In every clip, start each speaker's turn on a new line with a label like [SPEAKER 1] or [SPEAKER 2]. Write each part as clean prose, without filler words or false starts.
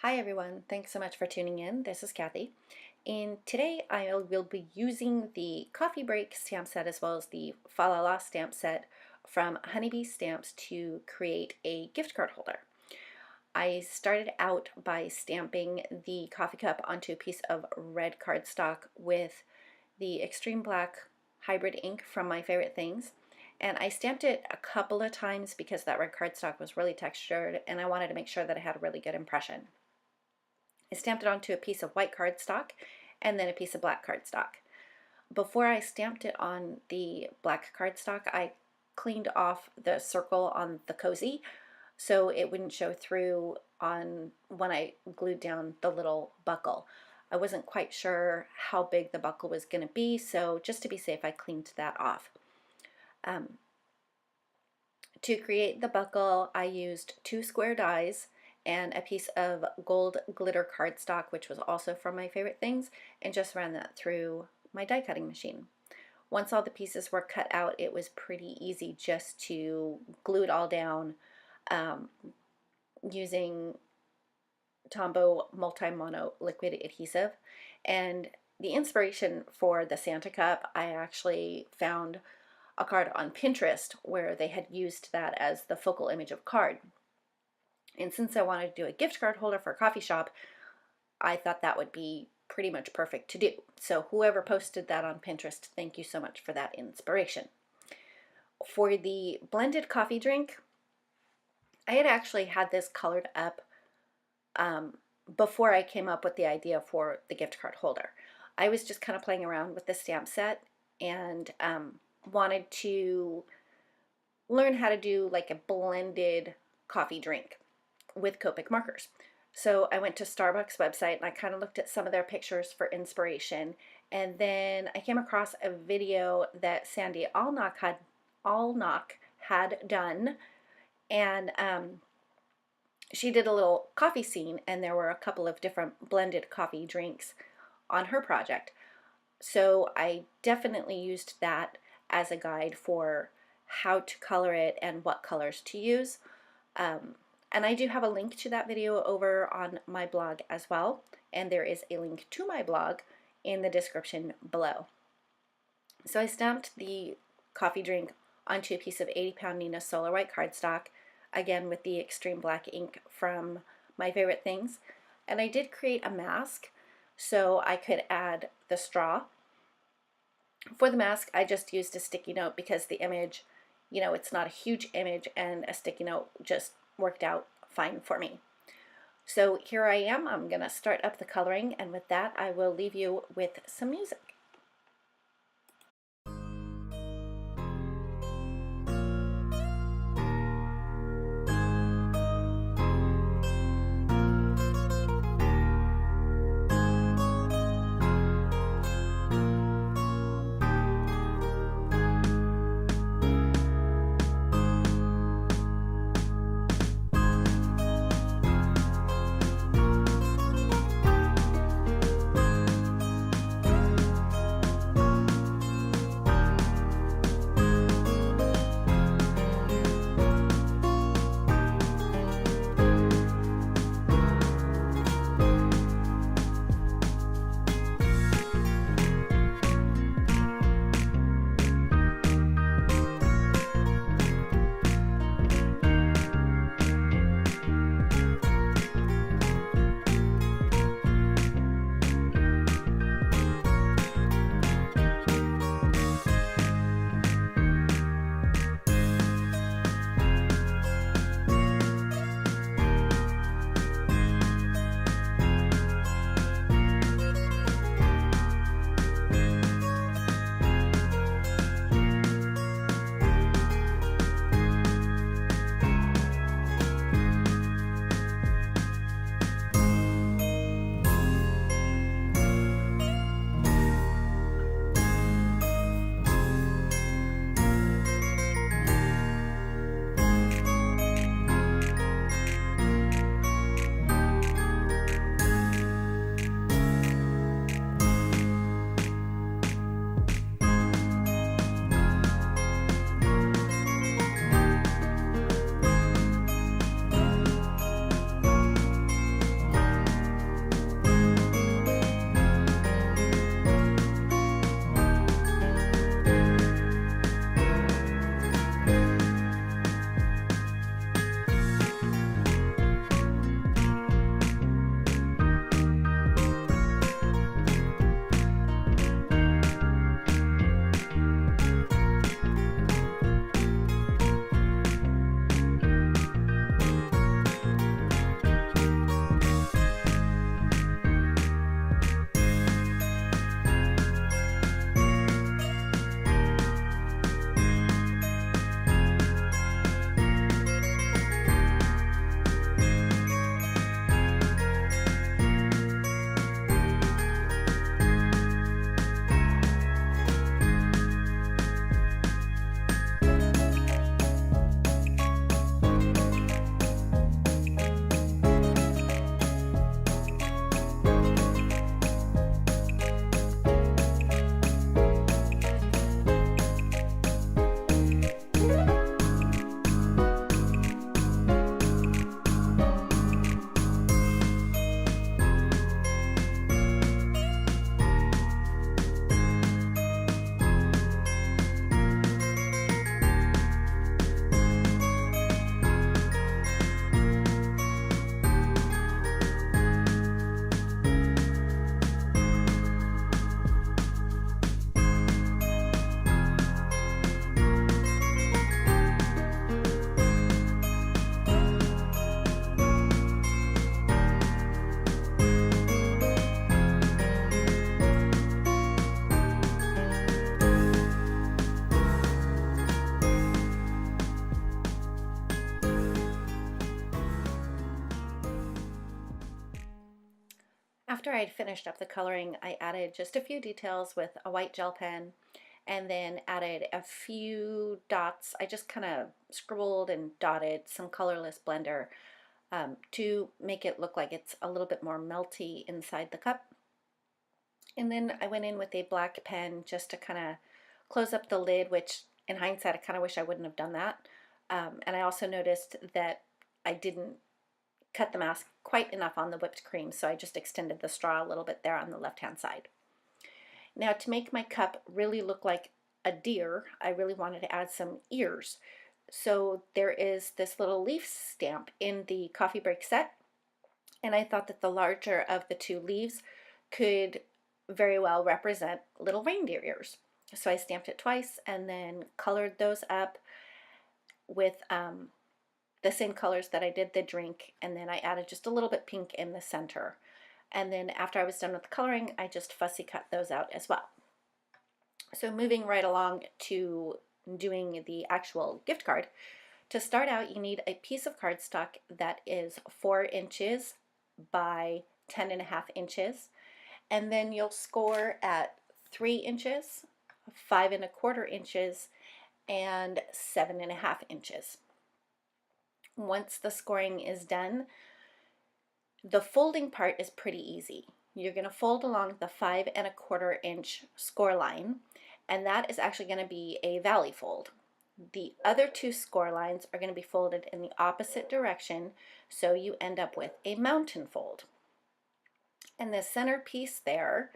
[SPEAKER 1] Hi everyone, thanks so much for tuning in. This is Kathy, and today I will be using the Coffee Break stamp set as well as the Fa La La stamp set from Honeybee Stamps to create a gift card holder. I started out by stamping the coffee cup onto a piece of red cardstock with the Extreme Black hybrid ink from My Favorite Things, and I stamped it a couple of times because that red cardstock was really textured and I wanted to make sure that it had a really good impression. I stamped it onto a piece of white cardstock and then a piece of black cardstock. Before I stamped it on the black cardstock, I cleaned off the circle on the cozy so it wouldn't show through on when I glued down the little buckle. I wasn't quite sure how big the buckle was going to be, so just to be safe, I cleaned that off. To create the buckle, I used 2 square dies and a piece of gold glitter cardstock, which was also from My Favorite Things, and just ran that through my die cutting machine. Once all the pieces were cut out, it was pretty easy just to glue it all down using Tombow Multi-Mono liquid adhesive. And the inspiration for the Santa cup, I actually found a card on Pinterest where they had used that as the focal image of card. And since I wanted to do a gift card holder for a coffee shop, I thought that would be pretty much perfect to do. So whoever posted that on Pinterest, thank you so much for that inspiration. For the blended coffee drink, I had actually had this colored up before I came up with the idea for the gift card holder. I was just kind of playing around with the stamp set and wanted to learn how to do like a blended coffee drink with Copic markers. So I went to Starbucks website and I kind of looked at some of their pictures for inspiration, and then I came across a video that Sandy Allnock had done, and she did a little coffee scene and there were a couple of different blended coffee drinks on her project. So I definitely used that as a guide for how to color it and what colors to use. And I do have a link to that video over on my blog as well, and there is a link to my blog in the description below. So I stamped the coffee drink onto a piece of 80-pound Nina Solar White cardstock, again with the Extreme Black ink from My Favorite Things, and I did create a mask so I could add the straw. For the mask, I just used a sticky note because the image, it's not a huge image, and a sticky note just worked out fine for me. So here I am. I'm going to start up the coloring, and with that I will leave you with some music. After I'd finished up the coloring, I added just a few details with a white gel pen and then added a few dots. I just kind of scribbled and dotted some colorless blender to make it look like it's a little bit more melty inside the cup. And then I went in with a black pen just to kind of close up the lid, which in hindsight I kind of wish I wouldn't have done that. And I also noticed that I didn't cut the mask quite enough on the whipped cream, so I just extended the straw a little bit there on the left-hand side. Now, to make my cup really look like a deer, I really wanted to add some ears. So there is this little leaf stamp in the coffee break set, and I thought that the larger of the two leaves could very well represent little reindeer ears. So I stamped it twice and then colored those up with the same colors that I did the drink, and then I added just a little bit pink in the center. And then after I was done with the coloring, I just fussy cut those out as well. So moving right along to doing the actual gift card. To start out, you need a piece of cardstock that is 4 inches by 10.5 inches, and then you'll score at 3 inches, 5.25 inches, and 7.5 inches. Once the scoring is done, the folding part is pretty easy. You're going to fold along the 5.25 inch score line, and that is actually going to be a valley fold. The other two score lines are going to be folded in the opposite direction, so you end up with a mountain fold. And the center piece there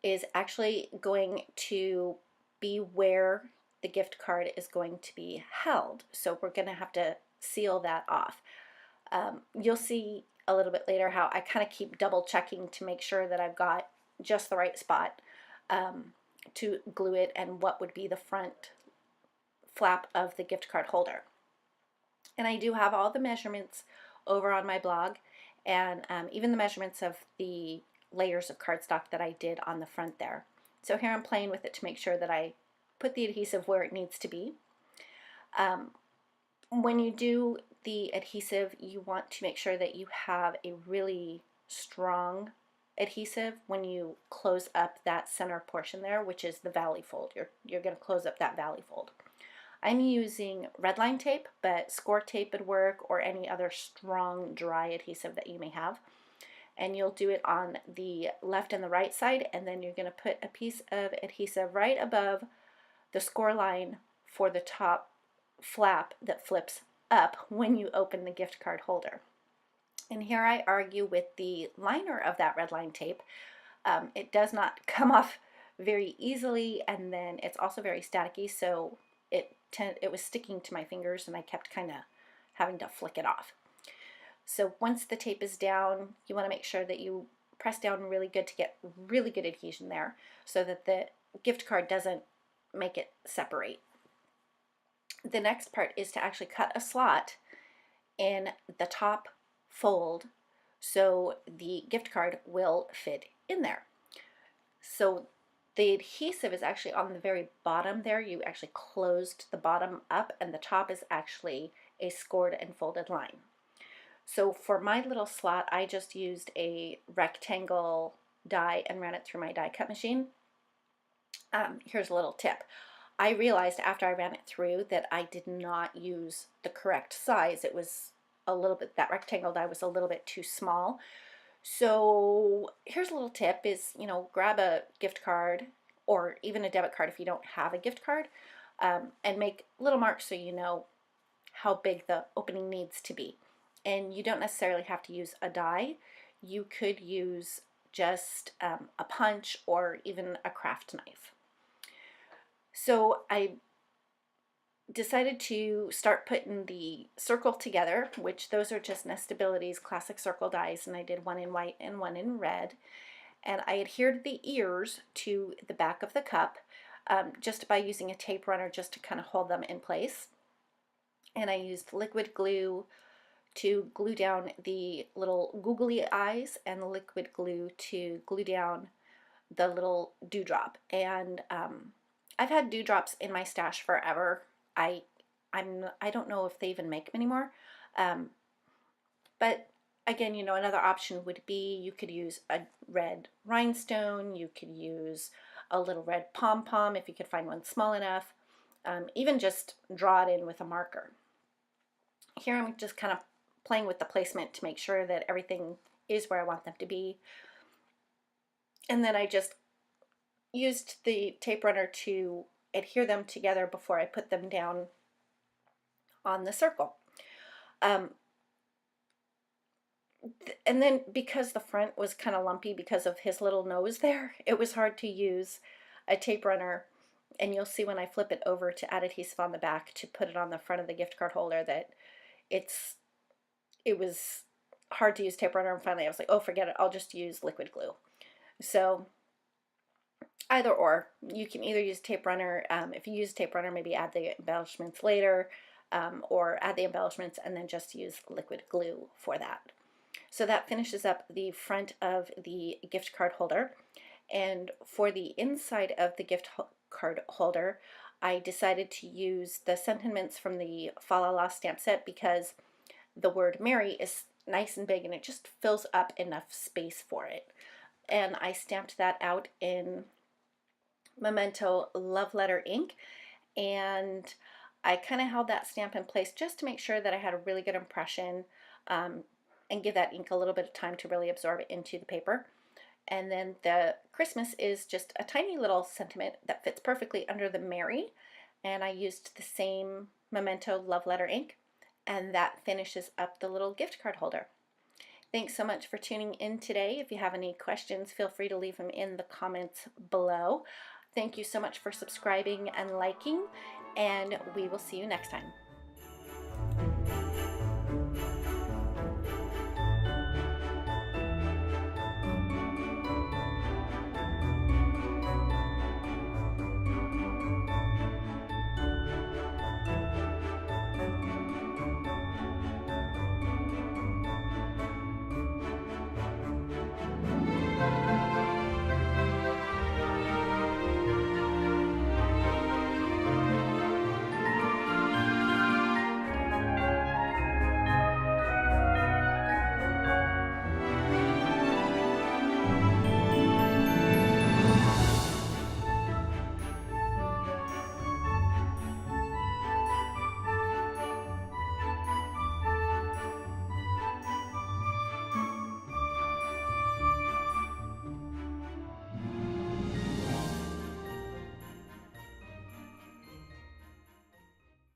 [SPEAKER 1] is actually going to be where the gift card is going to be held. So we're going to have to seal that off. You'll see a little bit later how I kind of keep double checking to make sure that I've got just the right spot to glue it and what would be the front flap of the gift card holder. And I do have all the measurements over on my blog, and even the measurements of the layers of cardstock that I did on the front there. So here I'm playing with it to make sure that I put the adhesive where it needs to be. When you do the adhesive, you want to make sure that you have a really strong adhesive when you close up that center portion there, which is the valley fold. You're going to close up that valley fold. I'm using red line tape, but score tape would work, or any other strong dry adhesive that you may have. And you'll do it on the left and the right side, and then you're going to put a piece of adhesive right above the score line for the top flap that flips up when you open the gift card holder. And here I argue with the liner of that red line tape. It does not come off very easily, and then it's also very staticky, so it was sticking to my fingers and I kept kind of having to flick it off. So once the tape is down, you want to make sure that you press down really good to get really good adhesion there so that the gift card doesn't make it separate. The next part is to actually cut a slot in the top fold so the gift card will fit in there. So the adhesive is actually on the very bottom there. You actually closed the bottom up, and the top is actually a scored and folded line. So for my little slot, I just used a rectangle die and ran it through my die cut machine. Here's a little tip. I realized after I ran it through that I did not use the correct size. It was a little bit, that rectangle die was a little bit too small. So here's a little tip is, grab a gift card or even a debit card if you don't have a gift card, and make little marks so you know how big the opening needs to be. And you don't necessarily have to use a die. You could use just a punch or even a craft knife. So I decided to start putting the circle together, which those are just Nestability's classic circle dies, and I did one in white and one in red. And I adhered the ears to the back of the cup just by using a tape runner just to kind of hold them in place. And I used liquid glue to glue down the little googly eyes and liquid glue to glue down the little dewdrop. And I've had dewdrops in my stash forever. I don't know if they even make them anymore, but again, you know, another option would be you could use a red rhinestone, you could use a little red pom-pom if you could find one small enough, even just draw it in with a marker. Here I'm just kind of playing with the placement to make sure that everything is where I want them to be. And then I just used the tape runner to adhere them together before I put them down on the circle. And then because the front was kind of lumpy because of his little nose there, it was hard to use a tape runner. And you'll see when I flip it over to add adhesive on the back to put it on the front of the gift card holder that it was hard to use tape runner, and finally I was like, oh, forget it, I'll just use liquid glue. So either or, you can either use tape runner, if you use tape runner, maybe add the embellishments later, or add the embellishments and then just use liquid glue for that. So that finishes up the front of the gift card holder. And for the inside of the gift card holder, I decided to use the sentiments from the Fa La La stamp set because the word Mary is nice and big and it just fills up enough space for it. And I stamped that out in Memento Love Letter ink, and I kind of held that stamp in place just to make sure that I had a really good impression, and give that ink a little bit of time to really absorb it into the paper. And then the Christmas is just a tiny little sentiment that fits perfectly under the Mary, and I used the same Memento Love Letter ink, and that finishes up the little gift card holder. Thanks so much for tuning in today. If you have any questions, feel free to leave them in the comments below. Thank you so much for subscribing and liking, and we will see you next time.